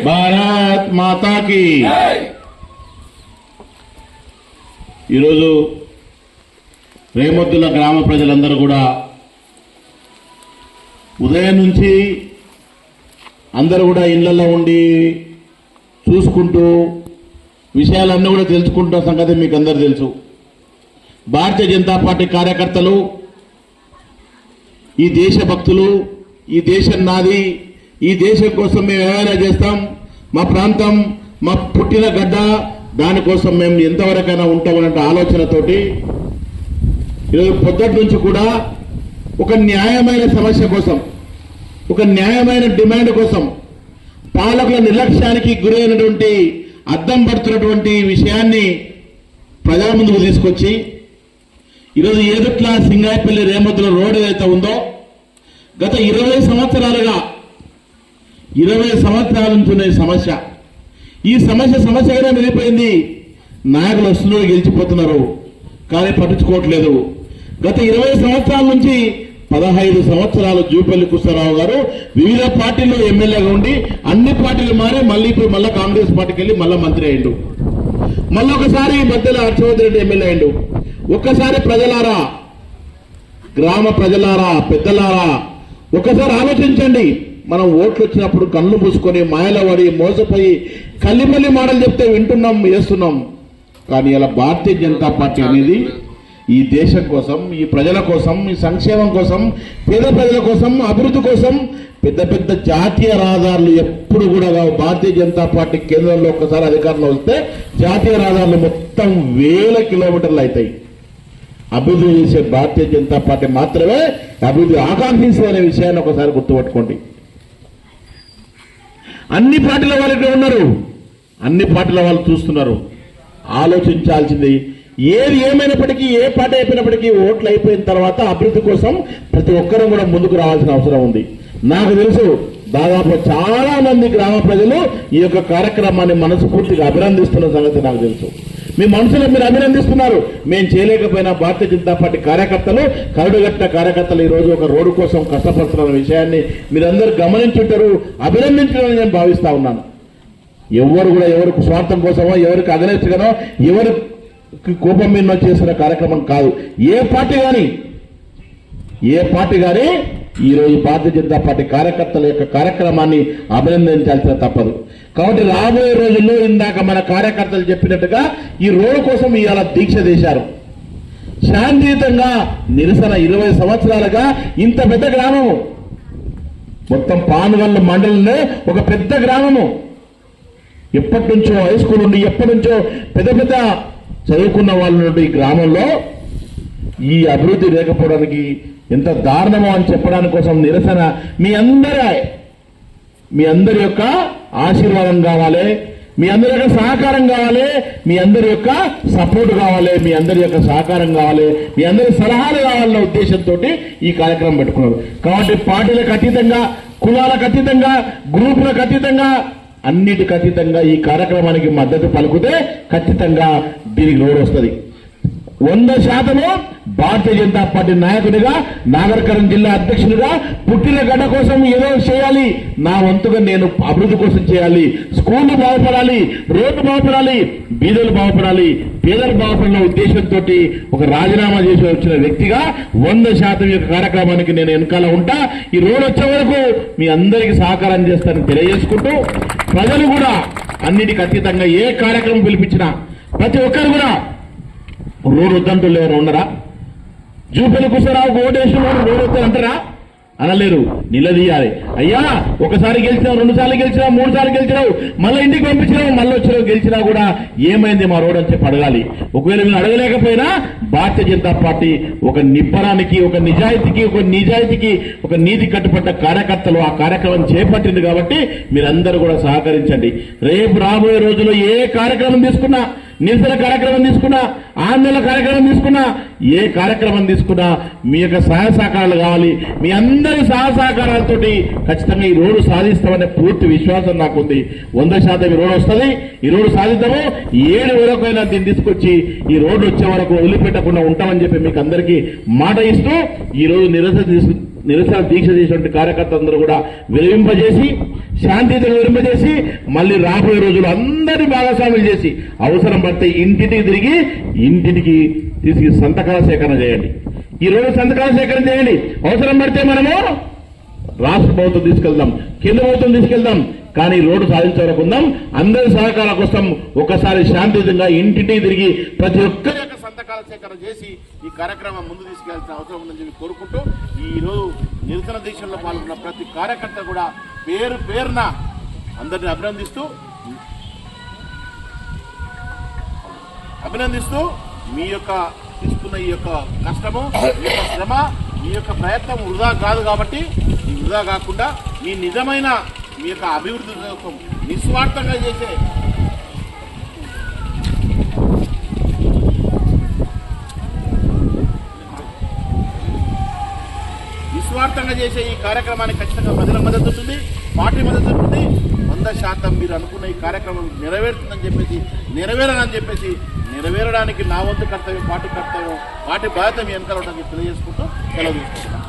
భారత్ మాతాకి ఈరోజు రేమొద్దుల గ్రామ ప్రజలందరూ కూడా ఉదయం నుంచి అందరూ కూడా ఇళ్లలో ఉండి చూసుకుంటూ విషయాలన్నీ కూడా తెలుసుకుంటున్న సంగతి మీకు అందరూ తెలుసు. భారతీయ జనతా పార్టీ కార్యకర్తలు, ఈ దేశభక్తులు, ఈ దేశం నాది, ఈ దేశం కోసం మేము ఏమైనా చేస్తాం, మా ప్రాంతం, మా పుట్టిన గడ్డ, దానికోసం మేము ఎంతవరకైనా ఉంటామన్న ఆలోచనతోటి ఈరోజు పొద్దుటి నుంచి కూడా ఒక న్యాయమైన సమస్య కోసం, ఒక న్యాయమైన డిమాండ్ కోసం పాలకుల నిర్లక్ష్యానికి గురైనటువంటి అద్దం పడుతున్నటువంటి విషయాన్ని ప్రజల ముందుకు తీసుకొచ్చి ఈరోజు ఏదుట్ల సింగాయపల్లి రేమొద్దుల రోడ్ ఏదైతే ఉందో గత 20 సంవత్సరాలుగా 20 సంవత్సరాల నుంచి ఉన్న సమస్య, ఈ సమస్యగానే మిగిలిపోయింది. నాయకులు వస్తున్నారు, గెలిచిపోతున్నారు, కానీ పట్టించుకోవట్లేదు. గత 20 సంవత్సరాల నుంచి 15 సంవత్సరాలు జూపల్లి కృష్ణారావు గారు వివిధ పార్టీల్లో ఎమ్మెల్యేగా ఉండి అన్ని పార్టీలు మారి ఇప్పుడు మళ్ళా కాంగ్రెస్ పార్టీకి వెళ్ళి మళ్ళా మంత్రి అయ్యిండు. మళ్ళీ ఒకసారి మధ్యలో హర్షవర్ధన్ రెడ్డి ఎమ్మెల్యే అయ్యిండు. ఒక్కసారి ప్రజలారా, గ్రామ ప్రజలారా, పెద్దలారా, ఒకసారి ఆలోచించండి. మనం ఓట్లు వచ్చినప్పుడు కళ్ళు మూసుకొని మాయలో పడి మోసపోయి కల్లిమల్లి మాటలు చెప్తే వింటున్నాం, వేస్తున్నాం. కానీ ఇలా భారతీయ జనతా పార్టీ అనేది ఈ దేశం కోసం, ఈ ప్రజల కోసం, ఈ సంక్షేమం కోసం, పేద ప్రజల కోసం, అభివృద్ధి కోసం పెద్ద పెద్ద జాతీయ రహదారులు ఎప్పుడు కూడా భారతీయ జనతా పార్టీ కేంద్రంలో ఒక్కసారి అధికారంలో వస్తే జాతీయ రహదారులు మొత్తం 1000 కిలోమీటర్లు అవుతాయి. అభివృద్ధి చేసే భారతీయ జనతా పార్టీ మాత్రమే అభివృద్ధి ఆకాంక్షించే విషయాన్ని ఒకసారి గుర్తుపట్టుకోండి. అన్ని పార్టీల వాళ్ళు ఇక్కడ ఉన్నారు, అన్ని పార్టీల వాళ్ళు చూస్తున్నారు. ఆలోచించాల్సింది ఏది ఏమైనప్పటికీ, ఏ పార్టీ అయిపోయినప్పటికీ ఓట్లు అయిపోయిన తర్వాత అభివృద్ధి కోసం ప్రతి ఒక్కరూ కూడా ముందుకు రావాల్సిన అవసరం ఉంది. నాకు తెలుసు దాదాపు చాలా మంది గ్రామ ప్రజలు ఈ యొక్క కార్యక్రమాన్ని మనస్ఫూర్తిగా అభినందిస్తున్న సంగతి నాకు తెలుసు. మీ మనసులో మీరు అభినందిస్తున్నారు. మేము చేయలేకపోయినా భారతీయ జనతా పార్టీ కార్యకర్తలు, కరుడుగట్టిన కార్యకర్తలు ఈరోజు ఒక రోడ్డు కోసం కష్టపడుతున్న విషయాన్ని మీరందరూ గమనించుంటారు, అభినందించాలని నేను భావిస్తా ఉన్నాను. ఎవరు కూడా ఎవరికి స్వార్థం కోసమో, ఎవరికి అగనెస్ట్గానో, ఎవరికి కోపం మీద చేస్తున్న కార్యక్రమం కాదు. ఏ పార్టీ కానీ ఈరోజు భారతీయ జనతా పార్టీ కార్యకర్తల యొక్క కార్యక్రమాన్ని అభినందించాల్సిన తప్పదు. కాబట్టి రాబోయే రోజుల్లో ఇందాక మన కార్యకర్తలు చెప్పినట్టుగా ఈ రోడ్డు కోసం ఇవాళ దీక్ష చేశారు. శాంతియుతంగా నిరసన 20 సంవత్సరాలుగా ఇంత పెద్ద గ్రామము, మొత్తం పానుగల్లు మండలంలో ఒక పెద్ద గ్రామము, ఎప్పటి నుంచో హై స్కూల్ ఉండి, ఎప్పటి నుంచో పెద్ద పెద్ద చదువుకున్న వాళ్ళ నుండి ఈ గ్రామంలో ఈ అభివృద్ధి లేకపోవడానికి ఎంత దారుణమో అని చెప్పడానికి కోసం నిరసన. మీ అందరి యొక్క ఆశీర్వాదం కావాలి, మీ అందరి యొక్క సహకారం కావాలి, మీ అందరి యొక్క సపోర్ట్ కావాలి, మీ అందరి యొక్క సహకారం కావాలి, మీ అందరి సలహాలు కావాలన్న ఉద్దేశంతో ఈ కార్యక్రమం పెట్టుకున్నారు. కాబట్టి పార్టీలకు అతీతంగా, కులాలకు అతీతంగా, గ్రూపులకు అతీతంగా, అన్నిటికి అతీతంగా ఈ కార్యక్రమానికి మద్దతు పలుకుతే ఖచ్చితంగా దీనికి రోడ్ వస్తుంది. 100% భారతీయ జనతా పార్టీ నాయకుడిగా, నాగరికరం జిల్లా అధ్యక్షుడిగా పుట్టిన గడ్డ కోసం ఏదో చేయాలి, నా వంతుగా నేను అభివృద్ధి కోసం చేయాలి. స్కూళ్లు బాగుపడాలి, రోడ్లు బాగుపడాలి, బీదలు బాగుపడాలి, పేదలు బాగుపడిన ఉద్దేశంతో ఒక రాజీనామా చేసి వచ్చిన వ్యక్తిగా 100% ఈ కార్యక్రమానికి నేను వెనకాల ఉంటా. ఈ రోడ్ వచ్చే వరకు మీ అందరికీ సహకారం చేస్తానని తెలియజేసుకుంటూ, ప్రజలు కూడా అన్నిటికీ అతీతంగా ఏ కార్యక్రమం పిలిపించినా ప్రతి ఒక్కరు కూడా రోడ్డు వద్దంటూ ఎవరు ఉన్నారా? జూపల్లి కృష్ణారావుకు ఓటేసిన రోడ్డు వద్దంటారా? అనలేరు. నిలదీయాలి. అయ్యా ఒకసారి గెలిచినావు, 2 సార్లు గెలిచినావు, 3 సార్లు గెలిచినావు, మళ్ళీ ఇంటికి పంపించినావు, మళ్ళీ వచ్చినావు, గెలిచినా కూడా ఏమైంది మా రోడ్ అని చెప్పి అడగాలి. ఒకవేళ మీరు అడగలేకపోయినా భారతీయ జనతా పార్టీ ఒక నిబ్బరానికి, ఒక నిజాయితీకి, ఒక నీతి కట్టుబడ్డ కార్యకర్తలు ఆ కార్యక్రమం చేపట్టింది. కాబట్టి మీరందరూ కూడా సహకరించండి. రేపు రాబోయే రోజుల్లో ఏ కార్యక్రమం తీసుకున్నా, నిరసన కార్యక్రమం తీసుకున్నా, ఆందోళన కార్యక్రమం తీసుకున్నా, ఏ కార్యక్రమం తీసుకున్నా మీ యొక్క సహాయ సహకారాలు కావాలి. మీ అందరి సహాయ సహకారాలతోటి ఖచ్చితంగా ఈ రోడ్డు సాధిస్తామనే పూర్తి విశ్వాసం నాకుంది. 100% ఈ రోడ్డు వస్తుంది. ఈ రోడ్డు సాధిద్దాము. 7 వరకైనా దీన్ని తీసుకొచ్చి ఈ రోడ్డు వచ్చే వరకు వదిలిపెట్టకుండా ఉంటామని చెప్పి మీకు అందరికీ మాట ఇస్తూ ఈ రోజు నిరసన నిరసన దీక్ష చేసినటువంటి కార్యకర్తలందరూ కూడా విరమింపజేసి శాంతియుతంగా విరమింపజేసి మళ్ళీ రాబోయే రోజులు అందరినీ భాగస్వాములు చేసి అవసరం పడితే ఇంటింటికి తిరిగి ఇంటింటికి తీసుకు సంతకాల సేకరణ చేయండి. ఈ రోజు సంతకాల సేకరణ చేయండి. అవసరం పడితే మనము రాష్ట్ర ప్రభుత్వం తీసుకెళ్దాం, కేంద్ర ప్రభుత్వం తీసుకెళ్దాం, కానీ రోడ్డు సాధించకుందాం. అందరి సహకారం కోసం ఒకసారి శాంతియుతంగా ఇంటింటికి తిరిగి ప్రతి ఒక్కరి యొక్క సంతకాల సేకరణ చేసి ఈ కార్యక్రమం ముందు తీసుకెళ్లాల్సిన అవసరం ఉందని చెప్పి కోరుకుంటూ ఈ రోజు నిరసన దీక్షల్లో పాల్గొన్న ప్రతి కార్యకర్త కూడా పేరు పేరున అందరిని అభినందిస్తూ మీ యొక్క తీసుకున్న ఈ యొక్క కష్టము, మీ యొక్క శ్రమ, మీ యొక్క ప్రయత్నం వృధా కాదు. కాబట్టి ఈ వృధా కాకుండా మీ నిజమైన మీ యొక్క అభివృద్ధి కోసం నిస్వార్థంగా చేసే ఈ కార్యక్రమానికి ఖచ్చితంగా ప్రజల మద్దతు ఉంటుంది, పార్టీ మద్దతు ఉంటుంది. 100% మీరు అనుకున్న ఈ కార్యక్రమం నెరవేరుతుందని చెప్పేసి నెరవేరడానికి నా వంతు కర్తవ్యం, పార్టీ కర్తవ్యం, పార్టీ బాధ్యత మీ వెనకాల ఉంటుందని తెలియజేసుకుంటూ సెలవు తీసుకుంటున్నాను.